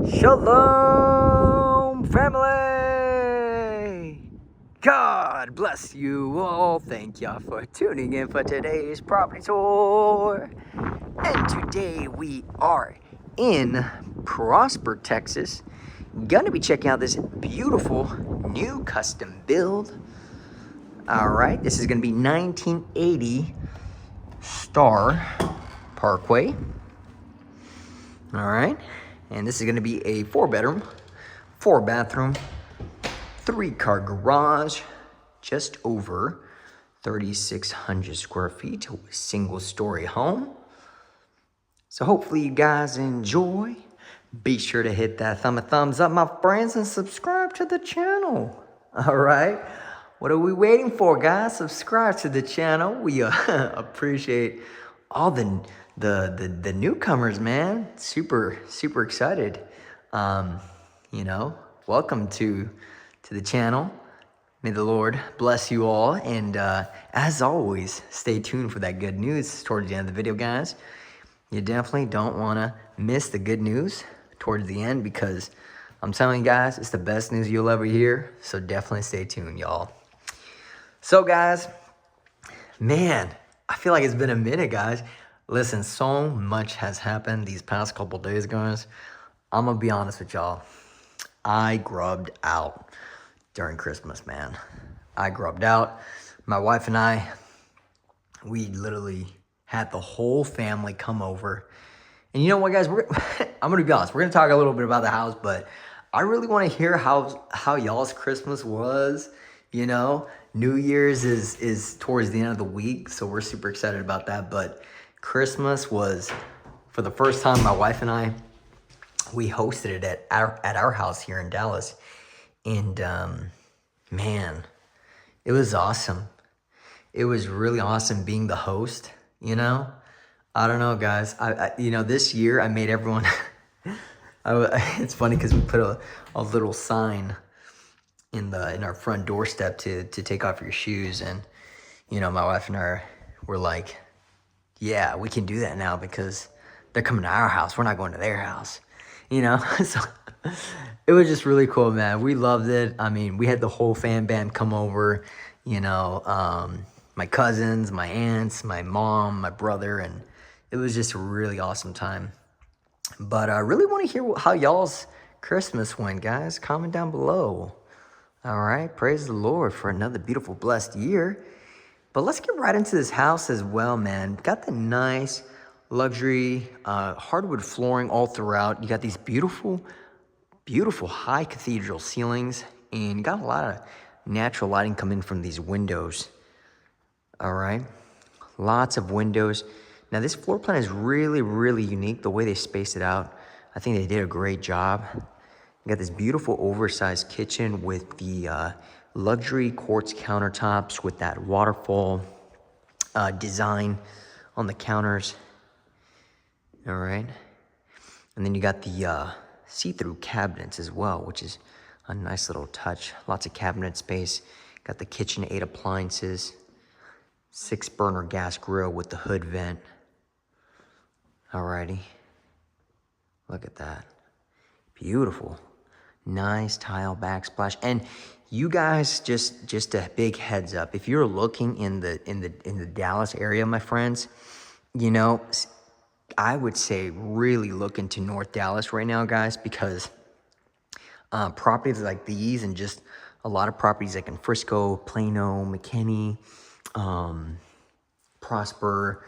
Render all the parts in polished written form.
Shalom, family! God bless you all. Thank y'all for tuning in for today's property tour. And today we are in Prosper, Texas. Gonna be checking out this beautiful new custom build. All right, this is gonna be 1980 Star Parkway. All right, and this is gonna be a 4-bedroom, 4-bathroom, 3-car garage, just over 3,600 square feet, a single-story home. So hopefully you guys enjoy. Be sure to hit that thumbs up, my friends, and subscribe to the channel. All right, what are we waiting for, guys? Subscribe to the channel. We appreciate all the newcomers, man. Super excited. Welcome to the channel. May the Lord bless you all. And as always, stay tuned for that good news towards the end of the video, guys. You definitely don't want to miss the good news towards the end, because I'm telling you guys, it's the best news you'll ever hear. So definitely stay tuned, y'all. So guys, man, I feel like it's been a minute, guys. Listen, so much has happened these past couple days, guys. I'm gonna be honest with y'all. I grubbed out during Christmas, man. I grubbed out. My wife and I, we literally had the whole family come over. And you know what, guys? I'm gonna be honest. We're gonna talk a little bit about the house, but I really want to hear how y'all's Christmas was. You know, New Year's is towards the end of the week, so we're super excited about that. But Christmas was, for the first time, my wife and I, we hosted it at our house here in Dallas. And man, it was awesome. It was really awesome being the host, you know? I don't know, guys. I this year I made everyone, it's funny because we put a little sign in our front doorstep to take off your shoes. And, you know, my wife and I were like, yeah, we can do that now because they're coming to our house. We're not going to their house, you know? So it was just really cool, man. We loved it. I mean, we had the whole fan band come over, you know, my cousins, my aunts, my mom, my brother, and it was just a really awesome time. But I really want to hear how y'all's Christmas went, guys. Comment down below. All right, praise the Lord for another beautiful, blessed year. But let's get right into this house as well, man. Got the nice luxury hardwood flooring all throughout. You got these beautiful high cathedral ceilings, and you got a lot of natural lighting coming from these windows. All right, lots of windows. Now this floor plan is really unique, the way they spaced it out. I think they did a great job. You got this beautiful oversized kitchen with the luxury quartz countertops with that waterfall design on the counters. All right, and then you got the see-through cabinets as well, which is a nice little touch. Lots of cabinet space. Got the KitchenAid appliances, 6-burner gas grill with the hood vent. Alrighty, look at that, beautiful, nice tile backsplash. And you guys, just a big heads up, if you're looking in the Dallas area, my friends, you know, I would say really look into North Dallas right now, guys, because properties like these, and just a lot of properties like in Frisco, Plano, McKinney, Prosper,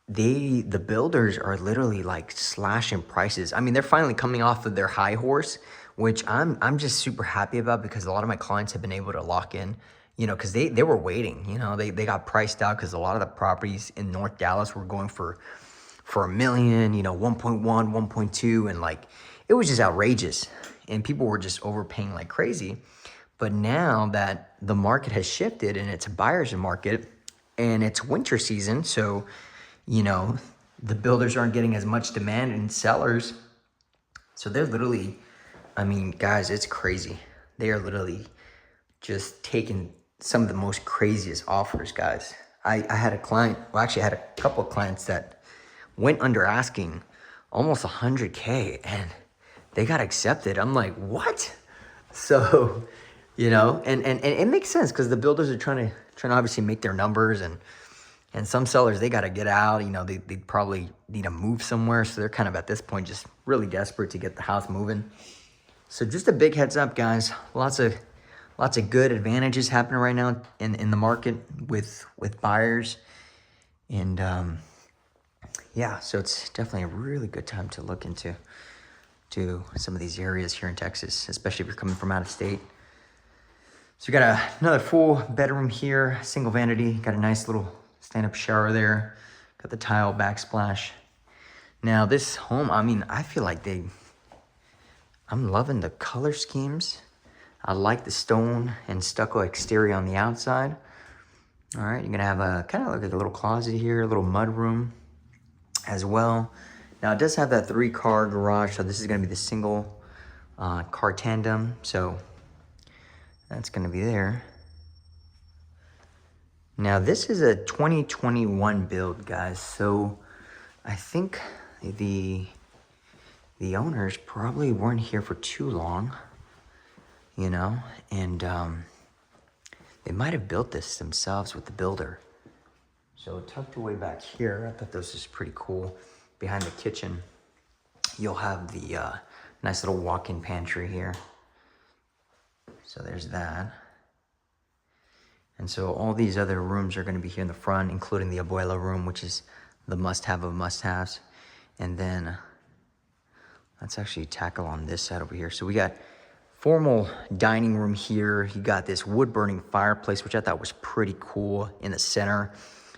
the builders are literally like slashing prices. I mean, they're finally coming off of their high horse, which I'm just super happy about, because a lot of my clients have been able to lock in, you know, because they were waiting, you know, they got priced out because a lot of the properties in North Dallas were going for $1 million, you know, 1.1, 1.2, and like it was just outrageous, and people were just overpaying like crazy. But now that the market has shifted and it's a buyer's market and it's winter season, so you know, the builders aren't getting as much demand, and sellers, so they're literally, I mean, guys, it's crazy. They are literally just taking some of the most craziest offers, guys. I had a client, well, actually I had a couple of clients that went under asking almost 100K, and they got accepted. I'm like, what? So, you know, and it makes sense because the builders are trying to obviously make their numbers, and some sellers, they got to get out. You know, they probably need to move somewhere. So they're kind of at this point just really desperate to get the house moving. So just a big heads up, guys. Lots of good advantages happening right now in the market with buyers. And yeah, so it's definitely a really good time to look into some of these areas here in Texas, especially if you're coming from out of state. So we got another full bedroom here, single vanity. Got a nice little stand-up shower there. Got the tile backsplash. Now this home, I mean, I feel like I'm loving the color schemes. I like the stone and stucco exterior on the outside. All right, you're gonna have a kind of like a little closet here, a little mud room as well. Now it does have that 3-car garage, so this is gonna be the single car tandem. So that's gonna be there. Now this is a 2021 build, guys. So I think the owners probably weren't here for too long, you know, and they might have built this themselves with the builder. So tucked away back here, I thought this was pretty cool. Behind the kitchen, you'll have the nice little walk-in pantry here. So there's that. And so all these other rooms are gonna be here in the front, including the abuela room, which is the must-have of must-haves. And then let's actually tackle on this side over here. So we got formal dining room here. You got this wood-burning fireplace, which I thought was pretty cool in the center.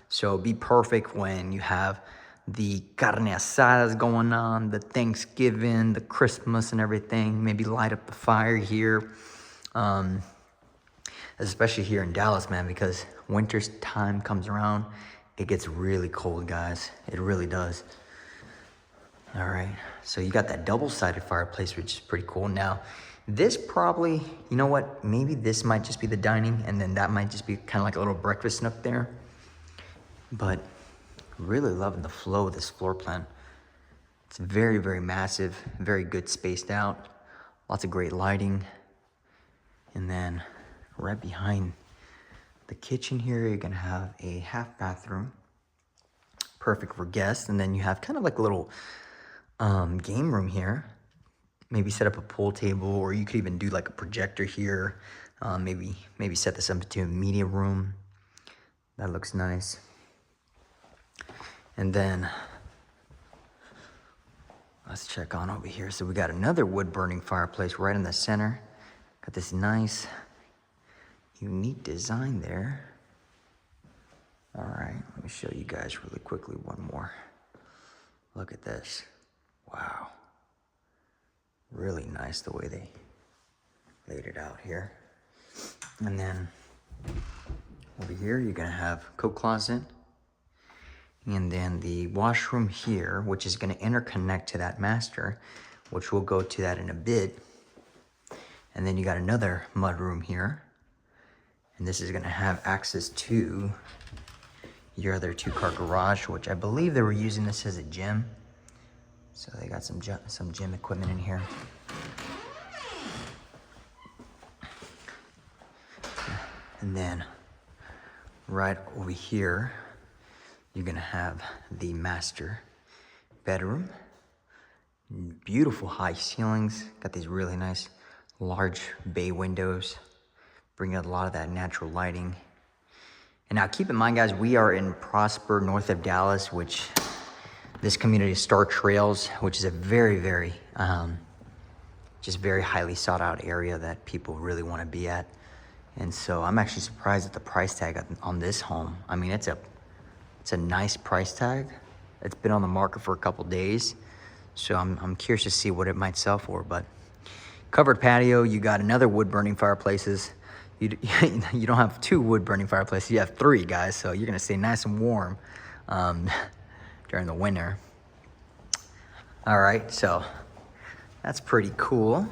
So it'd be perfect when you have the carne asadas going on, the Thanksgiving, the Christmas and everything. Maybe light up the fire here. Especially here in Dallas, man, because winter's time comes around, it gets really cold, guys. It really does. All right, so you got that double-sided fireplace, which is pretty cool. Now, this probably, you know what? Maybe this might just be the dining, and then that might just be kind of like a little breakfast nook there. But really loving the flow of this floor plan. It's very, very massive, very good spaced out. Lots of great lighting. And then right behind the kitchen here, you're gonna have a half bathroom. Perfect for guests. And then you have kind of like a little game room here. Maybe set up a pool table, or you could even do like a projector here. Maybe set this up into a media room. That looks nice. And then let's check on over here. So we got another wood burning fireplace right in the center. Got this nice, unique design there. All right, let me show you guys really quickly one more. Look at this. Wow. Really nice the way they laid it out here. And then over here, you're gonna have coat closet. And then the washroom here, which is gonna interconnect to that master, which we'll go to that in a bit. And then you got another mudroom here. And this is gonna have access to your other 2-car garage, which I believe they were using this as a gym. So they got some gym equipment in here. And then right over here, you're gonna have the master bedroom. Beautiful high ceilings. Got these really nice large bay windows, bringing out a lot of that natural lighting. And now keep in mind, guys, we are in Prosper, north of Dallas, which this community is Star Trails, which is a very, very, just very highly sought out area that people really want to be at. And so I'm actually surprised at the price tag on this home. I mean, it's a nice price tag. It's been on the market for a couple days. So I'm curious to see what it might sell for, but covered patio, you got another wood burning fireplaces. You don't have 2 wood burning fireplaces, you have 3, guys. So you're gonna stay nice and warm during the winter. All right, so that's pretty cool.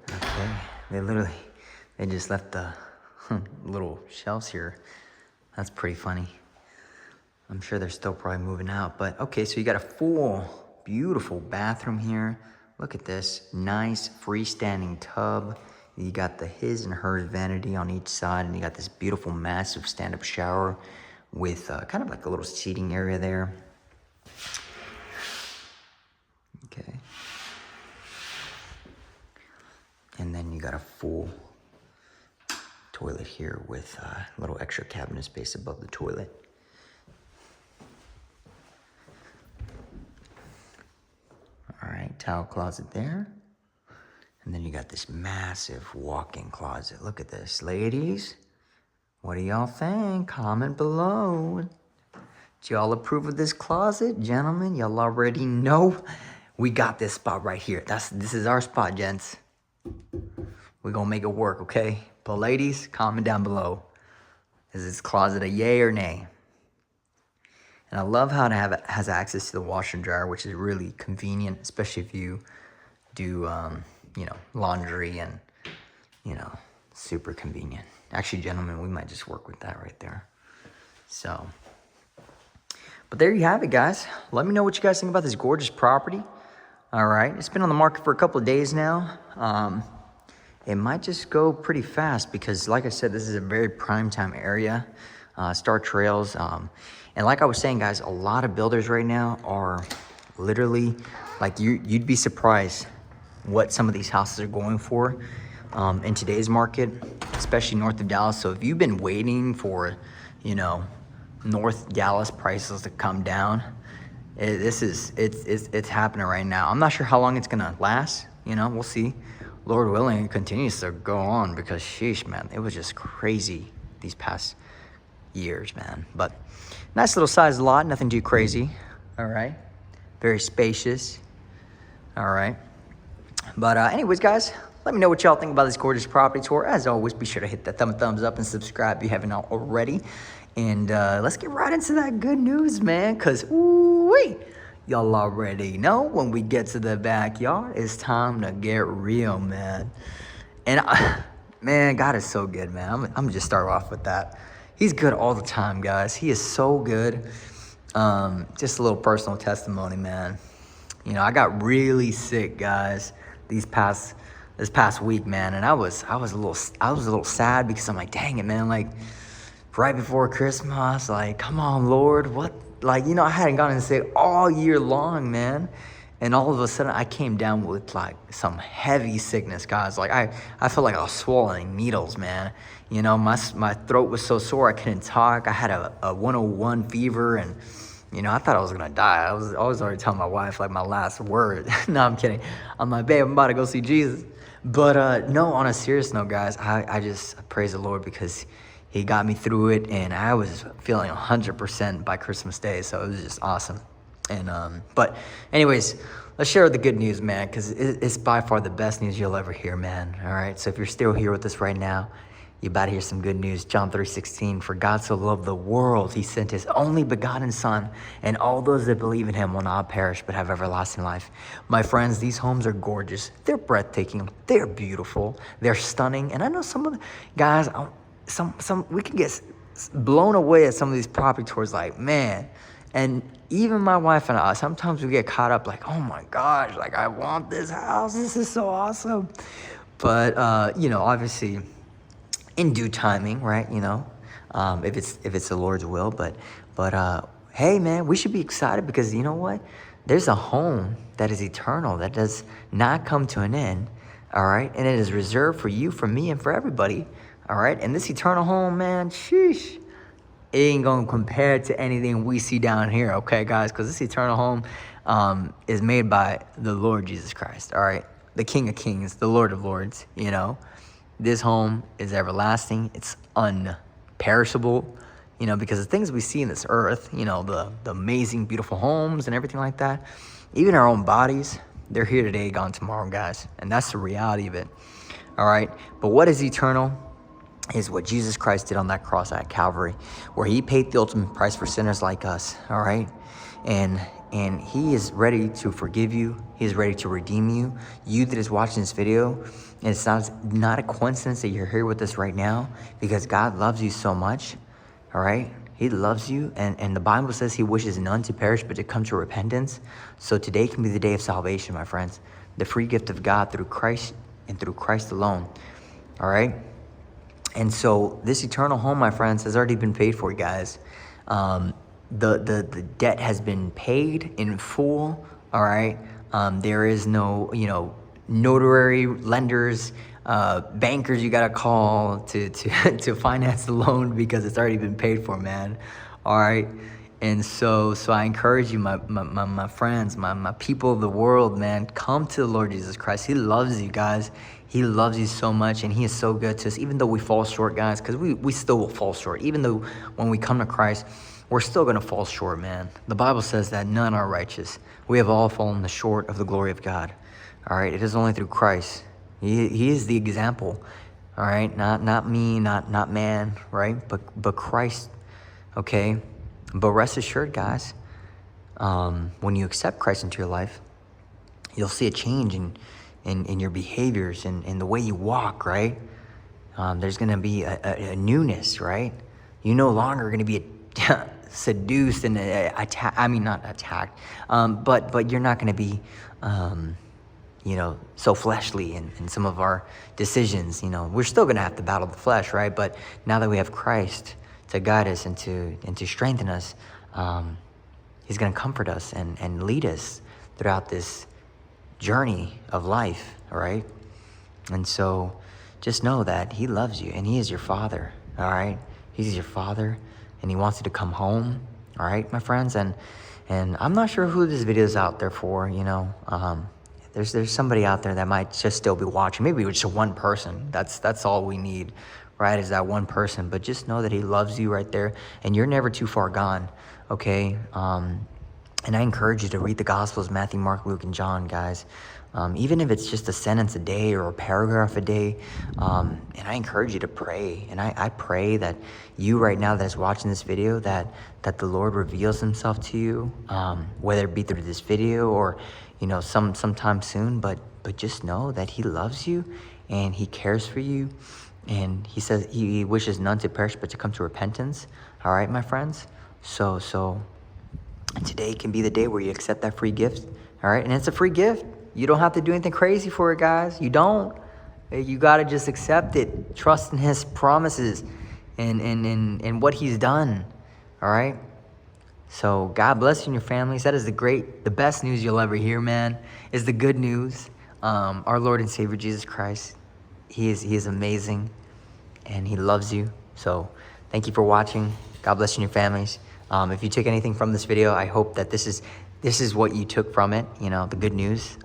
Okay, they just left the little shelves here. That's pretty funny. I'm sure they're still probably moving out, but okay, so you got a full beautiful bathroom here. Look at this nice freestanding tub. You got the his and hers vanity on each side, and you got this beautiful massive stand-up shower with kind of like a little seating area there. Okay. And then you got a full toilet here with a little extra cabinet space above the toilet. All right, towel closet there. And then you got this massive walk-in closet. Look at this, ladies. What do y'all think? Comment below. Do y'all approve of this closet? Gentlemen, y'all already know we got this spot right here. This is our spot, gents. We're gonna make it work, okay? But ladies, comment down below. Is this closet a yay or nay? And I love how it has access to the washer and dryer, which is really convenient, especially if you do, you know, laundry and, you know, super convenient. Actually, gentlemen, we might just work with that right there. So, but there you have it, guys. Let me know what you guys think about this gorgeous property. All right, it's been on the market for a couple of days now. It might just go pretty fast because, like I said, this is a very prime time area. Star Trails. And like I was saying, guys, a lot of builders right now are literally, like, you'd be surprised what some of these houses are going for in today's market, especially north of Dallas. So if you've been waiting for, you know, North Dallas prices to come down, it's happening right now. I'm not sure how long it's gonna last. You know, we'll see. Lord willing, it continues to go on because, sheesh, man, it was just crazy these past years, man. But nice little size lot, nothing too crazy. All right, very spacious. All right, but anyways, guys, let me know what y'all think about this gorgeous property tour. As always, be sure to hit that thumbs up and subscribe if you haven't already. And let's get right into that good news, man, because ooh-wee, y'all already know when we get to the backyard, it's time to get real, man. And man, God is so good, man. I'm gonna just start off with that. He's good all the time, guys. He is so good. Just a little personal testimony, man. You know, I got really sick, guys, this past week, man, and I was a little sad because I'm like, dang it, man, like right before Christmas, like, come on, Lord, what? Like, you know, I hadn't gotten sick all year long, man. And all of a sudden, I came down with, like, some heavy sickness, guys. Like, I felt like I was swallowing needles, man. You know, my throat was so sore, I couldn't talk. I had a 101 fever, and, you know, I thought I was going to die. I was already telling my wife, like, my last word. No, I'm kidding. I'm like, babe, I'm about to go see Jesus. But, no, on a serious note, guys, I just praise the Lord because He got me through it, and I was feeling 100% by Christmas Day, so it was just awesome. And but anyways, let's share the good news, man, because it's by far the best news you'll ever hear, man. All right, so if you're still here with us right now, you about to hear some good news. John 3:16, for God so loved the world, He sent His only begotten Son, and all those that believe in Him will not perish but have everlasting life. My friends, these homes are gorgeous. They're breathtaking. They're beautiful. They're stunning. And I know some of the guys, some we can get blown away at some of these property tours, like, man. And even my wife and I, sometimes we get caught up like, oh my gosh, like, I want this house. This is so awesome. But, you know, obviously in due timing, right? You know, if it's the Lord's will. But hey, man, we should be excited because you know what? There's a home that is eternal, that does not come to an end. All right. And it is reserved for you, for me, and for everybody. All right. And this eternal home, man, sheesh, it ain't going to compare to anything we see down here, okay, guys? Because this eternal home is made by the Lord Jesus Christ, all right? The King of Kings, the Lord of Lords, you know? This home is everlasting. It's unperishable, you know, because the things we see in this earth, you know, the amazing, beautiful homes and everything like that, even our own bodies, they're here today, gone tomorrow, guys. And that's the reality of it, all right? But what is eternal is what Jesus Christ did on that cross at Calvary, where He paid the ultimate price for sinners like us, all right? And He is ready to forgive you. He is ready to redeem you. You that is watching this video, and it's not a coincidence that you're here with us right now, because God loves you so much, all right? He loves you, and the Bible says he wishes none to perish, but to come to repentance. So today can be the day of salvation, my friends. The free gift of God through Christ and through Christ alone. All right? And so this eternal home, my friends, has already been paid for, guys. The debt has been paid in full. All right? There is no, notary, lenders, bankers you gotta call to finance the loan, because it's already been paid for, man. All right. And so I encourage you, my friends, my people of the world, man, come to the Lord Jesus Christ. He loves you, guys. He loves you so much, and he is so good to us, even though we fall short, guys, because we still will fall short. Even though when we come to Christ, we're still going to fall short, man. The Bible says that none are righteous. We have all fallen short of the glory of God. All right. It is only through Christ. He is the example, all right? Not me, not man, right? But Christ, okay? But rest assured, guys, when you accept Christ into your life, you'll see a change in your behaviors and in the way you walk, right? There's going to be a newness, right? You're no longer going to be seduced and not attacked, but you're not going to be so fleshly in some of our decisions. We're still going to have to battle the flesh, right? But now that we have Christ to guide us and to strengthen us, he's going to comfort us and lead us throughout this journey of life, all right? And so just know that he loves you, and he is your father, all right? He's your father, and he wants you to come home, all right, my friends? And I'm not sure who this video is out there for, There's somebody out there that might just still be watching. Maybe just one person. That's all we need, right? Is that one person. But just know that he loves you right there, and you're never too far gone, okay? And I encourage you to read the Gospels, Matthew, Mark, Luke, and John, guys. Even if it's just a sentence a day or a paragraph a day. And I encourage you to pray. And I pray that you right now that's watching this video, that the Lord reveals himself to you, whether it be through this video or sometime soon, but just know that he loves you and he cares for you, and he says he wishes none to perish but to come to repentance. All right, my friends. So today can be the day where you accept that free gift. All right, and it's a free gift. You don't have to do anything crazy for it, guys. You don't. You gotta just accept it. Trust in his promises and what he's done. All right. So God bless you and your families. That is the best news you'll ever hear, man, is the good news. Our Lord and Savior, Jesus Christ, he is amazing, and he loves you. So thank you for watching. God bless you and your families. If you took anything from this video, I hope that this is what you took from it, the good news.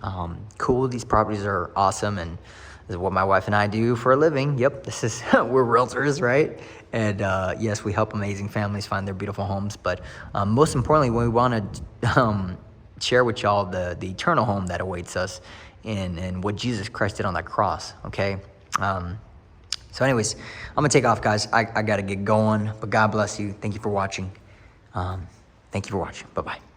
Cool, these properties are awesome, and this is what my wife and I do for a living. Yep, we're realtors, right? And yes, we help amazing families find their beautiful homes. But most importantly, we want to share with y'all the eternal home that awaits us and what Jesus Christ did on that cross, okay? So anyways, I'm going to take off, guys. I got to get going. But God bless you. Thank you for watching. Thank you for watching. Bye-bye.